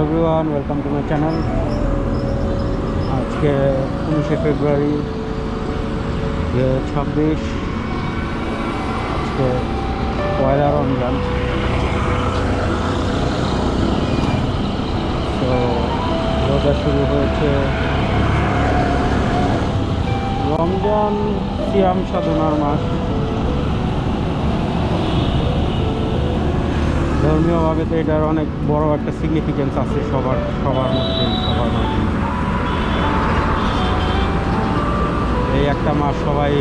Everyone, welcome to my channel. আজকে 19শে ফেব্রুয়ারি 2026। আজকে পয়লা রমজান। তো রোজা শুরু হয়েছে। রমজান সিয়াম সাধনার মাস। ধর্মীয়ভাবে তো এটার অনেক বড় একটা সিগনিফিকেন্স আছে সবার মধ্যে। এই একটা মাস সবাই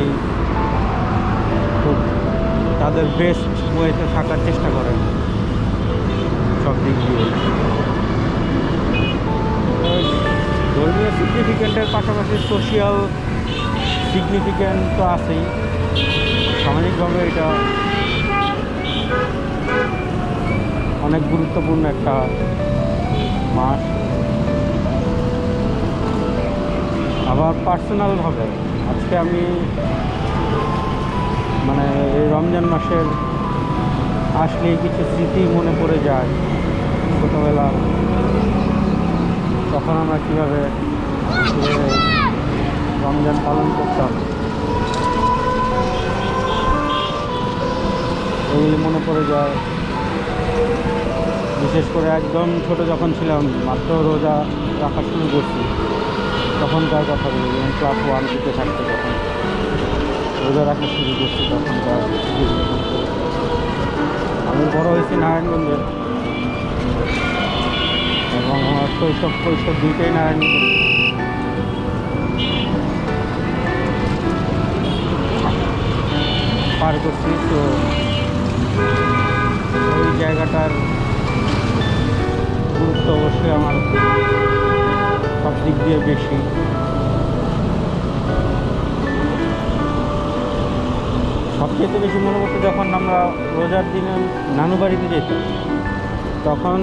খুব তাদের বেস্ট ওয়েতে থাকার চেষ্টা করে সব দিক দিয়ে। ধর্মীয় সিগনিফিকেন্টের পাশাপাশি সোশিয়াল সিগনিফিকেন্ট তো আছেই। সামাজিকভাবে এটা অনেক গুরুত্বপূর্ণ একটা মাস। আবার পার্সোনালভাবে আজকে আমি এই রমজান মাসের আসলেই কিছু স্মৃতি মনে পড়ে যায় ছোটোবেলা। তখন আমরা কীভাবে রমজান পালন করতাম এগুলি মনে পড়ে যায়। বিশেষ করে একদম ছোট যখন ছিলাম, মাত্র রোজা রাখা শুরু করছি, তখনকার কথা বলি। যেমন ক্লাস 1-2 থাকতে যখন রোজা রাখা শুরু করছি তখনকার। আমি বড় হয়েছি নারায়ণগঞ্জে এবং আমার শৈশব দুইটাই নারায়ণগঞ্জ। পার করছি। তো ওই জায়গাটার গুরুত্ব অবশ্যই আমার সব দিক দিয়ে বেশি। সবচেয়ে বেশি মনে করতে যখন আমরা রোজার দিনে নানু বাড়িতে যেতাম, তখন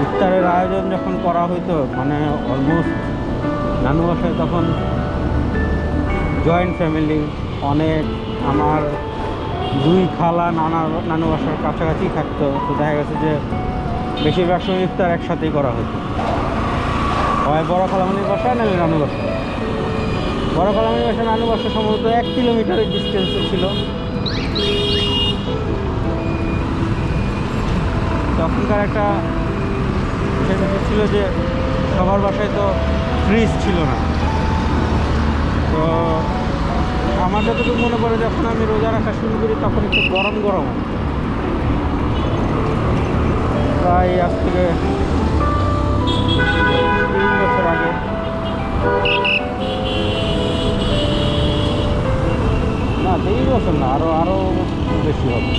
ইফতারের আয়োজন যখন করা হইতো, অলমোস্ট নানু বাসায় তখন জয়েন্ট ফ্যামিলি অনেক। আমার 2 খালা নানু বাসার কাছাকাছি থাকতো। তো দেখা গেছে যে বেশিরভাগ সময় ইফতার একসাথেই করা হতো, হয় বড় খালামণির বাসায় নাহলে নানু বাসায়। বড় খালামণির বাসায় নানু বাসা সম্ভবত 1 কিলোমিটারের ডিস্টেন্সে ছিল। তখনকার একটা বিষয় ছিল যে সবার বাসায় তো ফ্রিজ ছিল না। তো আমার যতটুকু মনে পড়ে, যখন আমি রোজা রাখা শুরু করি তখন একটু গরম প্রায় আজ থেকে 3 বছর আগে। না, 3 বছর না, আরও বেশি হবে।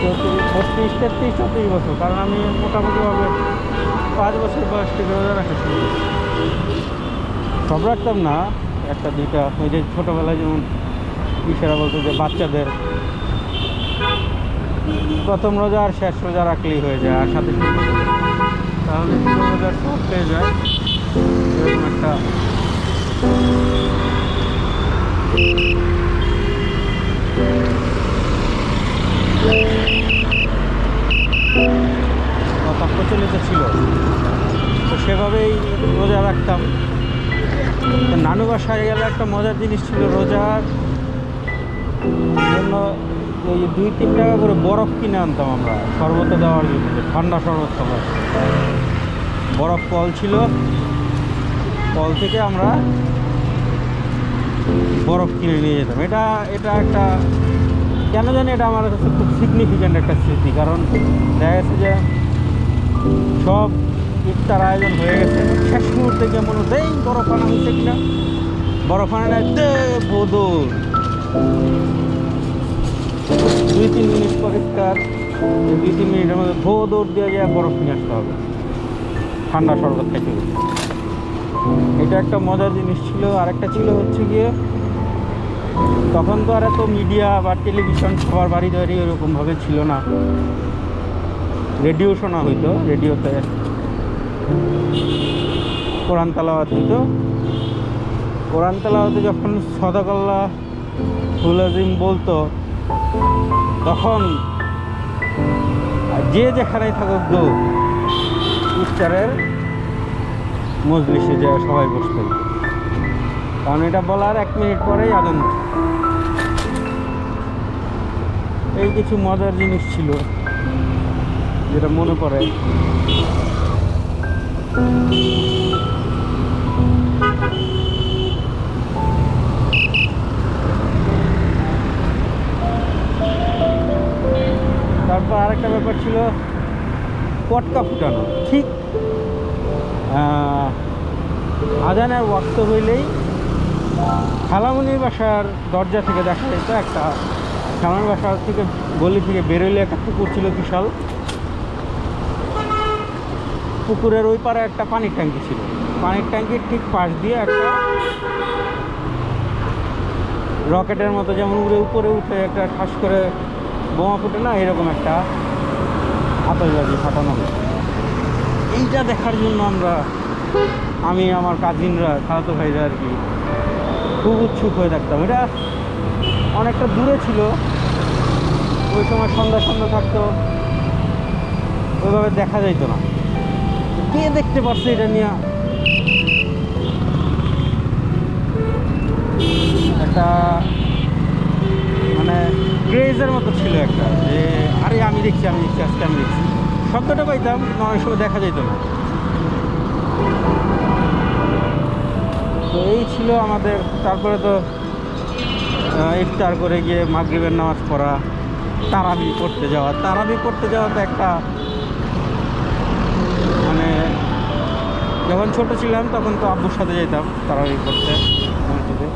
34 বছর। কারণ আমি মোটামুটিভাবে 5 বছর বয়স থেকে রোজা রাখা শুরু করি। সব রাখতাম না, 1-2টা। ওই যে ছোটোবেলায় যেমন ইশারা বলতো যে বাচ্চাদের প্রথম রোজা আর শেষ রোজা রাখলেই হয়ে যায়, আর সাথে তাহলে পুরো রোজার সব পেয়ে যায়। এরকম একটা কথা প্রচলিত ছিল। তো সেভাবেই রোজা রাখতাম। তো নানু বাসায় গেলে একটা মজার জিনিস ছিল, রোজার জন্য ওই 2-3 টাকা করে বরফ কিনে আনতাম আমরা শরবতে দেওয়ার জন্য, ঠান্ডা শরবত খাবার। বরফ কল ছিল, কল থেকে আমরা বরফ কিনে নিয়ে যেতাম। এটা একটা কেন জানি এটা আমার কাছে খুব সিগনিফিক্যান্ট একটা স্মৃতি। কারণ দেখা গেছে যে সব ইফতার আয়োজন হয়ে গেছে, শেষ মুহূর্তে গিয়ে মনে হচ্ছে এই বরফ আনা হয়েছে কিনা, বরফ আনা নেয় বদল। 2-3 মিনিট পর ইফতার, 2-3 মিনিটের মধ্যে দৌড় দিয়ে গিয়ে বরফ নিয়ে আসতে হবে ঠান্ডা শরবত খাইতে হবে। এটা একটা মজার জিনিস ছিল। আরেকটা ছিল হচ্ছে গিয়ে, তখন তো আর এত মিডিয়া বা টেলিভিশন সবার বাড়ি এরকমভাবে ছিল না। রেডিও শোনা হইতো, রেডিওতে কোরআন তেলাওয়াত হইতো। কোরআন তেলাওয়াতে যখন সাদাকাল্লাহ ফুল আজিম বলতো, তখন যে যেখানেই থাকুক গো, ইফতারের মজলিসে যে সবাই বসতেন, কারণ এটা বলার 1 মিনিট পরেই আজান। এই কিছু মজার জিনিস ছিল যেটা মনে পড়ে। তারপর আরেকটা ব্যাপার ছিল পটকা ফুটানো। ঠিক আজানের ওয়াক্ত হইলেই খালামুনির বাসার দরজা থেকে দেখা যেত একটা, খালামুনির বাসার থেকে গলি থেকে বেরোলে একটা পুকুর ছিল বিশাল। পুকুরের ওই পারে একটা পানির ট্যাঙ্কি ছিল, পানির ট্যাঙ্কির ঠিক পাশ দিয়ে একটা রকেটের মতো যেমন উড়ে উপরে উঠে একটা ঠাস করে বোমা ফুটে না, এরকম একটা আতশবাজি ফাটানো হতো। এইটা দেখার জন্য আমি আমার কাজিনরা, খালাতো ভাইরা আর কি খুব উৎসুক হয়ে থাকতাম। এটা অনেকটা দূরে ছিল, ওই সময় সন্ধ্যা থাকতো, ওইভাবে দেখা যাইত না। কে দেখতে পারছে এটা নিয়ে একটা মানে ক্রেজের মতো ছিল একটা, যে আরে আমি দেখছি আজকে আমি দেখছি। শব্দটা পাইতাম, অনেক সময় দেখা যেত না। তো এই ছিল আমাদের। তারপরে তো ইফতার করে গিয়ে মাগরিবের নামাজ পড়া, তারাবি পড়তে যাওয়া তো একটা মানে, যখন ছোট ছিলাম তখন তো আব্বুর সাথে যেতাম তারাবি পড়তে মসজিদে।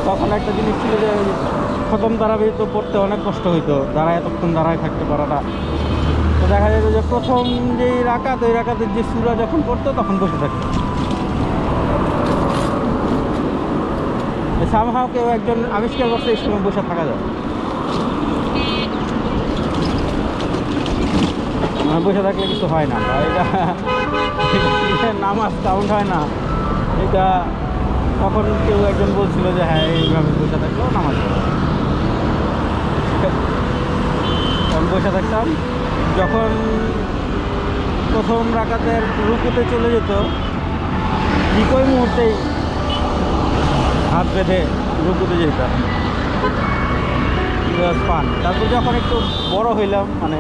তখন একটা জিনিস ছিল যে খতম তারাবি তো পড়তে অনেক কষ্ট হইতো, এতক্ষণ দাঁড়ায় থাকতে পারাটা। তো দেখা যেত যে প্রথম যেই রাকাত, ওই রাকাতের যে সূরা যখন পড়তো তখন বসে থাকতো। সামহাও কেউ একজন আবিষ্কার করছে এই সময় বসে থাকা যায়, বসে থাকলে কিছু হয় না, এটা নামাজ কাউন্ট হয় না। এটা তখন কেউ একজন বলছিল যে হ্যাঁ এইভাবে বসে থাকলেও নামাজ পড়ে। তখন বসে থাকতাম। যখন প্রথম রাকাতের রুকুতে চলে যেত, ঠিক ওই মুহূর্তেই হাত বেঁধে রুকুতে যেতাম। ফান। তারপর যখন একটু বড় হইলাম, মানে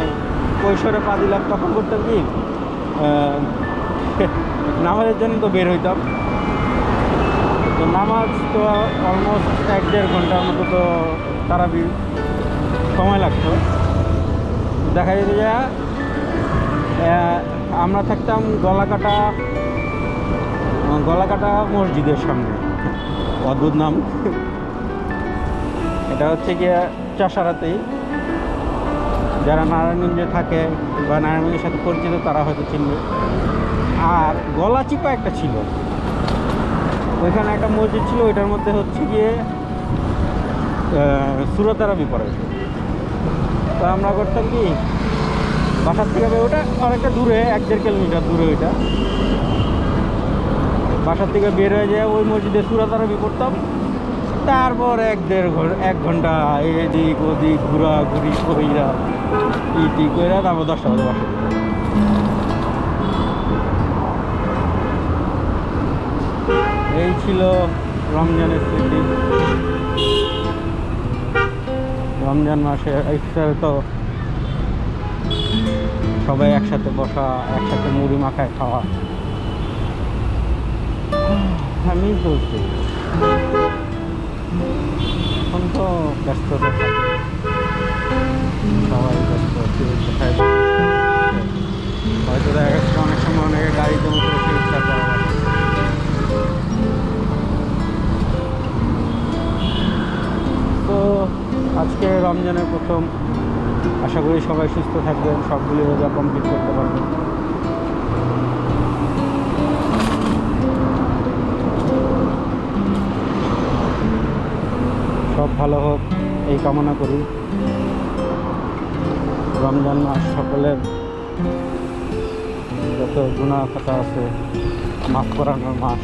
কৈশোরে পা দিলাম, তখন করতাম কি, নামাজের জন্য তো বের হইতাম। তো নামাজ তো অলমোস্ট 1-1.5 ঘন্টার মতো তো তারাবি সময় লাগতো। দেখা যেত যে আমরা থাকতাম গলাকাটা মসজিদের সামনে। অদ্ভুত নাম। এটা হচ্ছে গিয়ে চাষারাতেই, যারা নারায়ণগঞ্জে থাকে বা নারায়ণগঞ্জের সাথে পরিচিত তারা হয়তো চিনবে। আর গলাচিপা একটা ছিল, ওইখানে একটা মসজিদ ছিল, ওইটার মধ্যে হচ্ছে গিয়ে সূরা তারাবি পড়ে। তো আমরা করতাম কি, বাসার থেকে ওটা অনেকটা দূরে, 1-1.5 কিলোমিটার দূরে ওইটা। বাসার থেকে বের হয়ে যায় ওই মসজিদে সূরা তারাবি পড়তাম। তারপর 1 ঘন্টা এদিক ওদিক ঘোরাঘুরি কইরা কইরা তারপর 10টা বাজে বাসা। এই ছিল রমজানের স্মৃতি। রমজান মাসে ইফতারে তো সবাই একসাথে বসা, একসাথে মুড়ি মাখায় খাওয়া। আমি বলছি এখন তো ব্যস্ততা থাকে, সবাই ব্যস্ত, কোথায় হয়তো দেখা যাচ্ছে অনেক সময় অনেকে গাড়িতে মতো ইফতার করা হয়। তো আজকে রমজানের প্রথম, আশা করি সবাই সুস্থ থাকবেন, সবগুলি রোজা কমপ্লিট করতে পারবেন। সব ভালো হোক এই কামনা করি। রমজান মাস সকলের যত গুনাহ খাতা আছে মাফ করানোর মাস।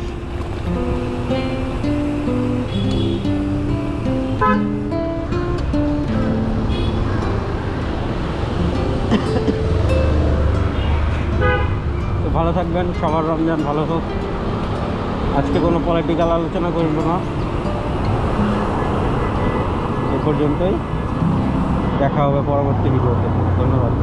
ভালো থাকবেন, সবার রমজান ভালো হোক। আজকে কোনো পলিটিক্যাল আলোচনা করব না, এ পর্যন্তই। দেখা হবে পরবর্তী ভিডিওতে। ধন্যবাদ।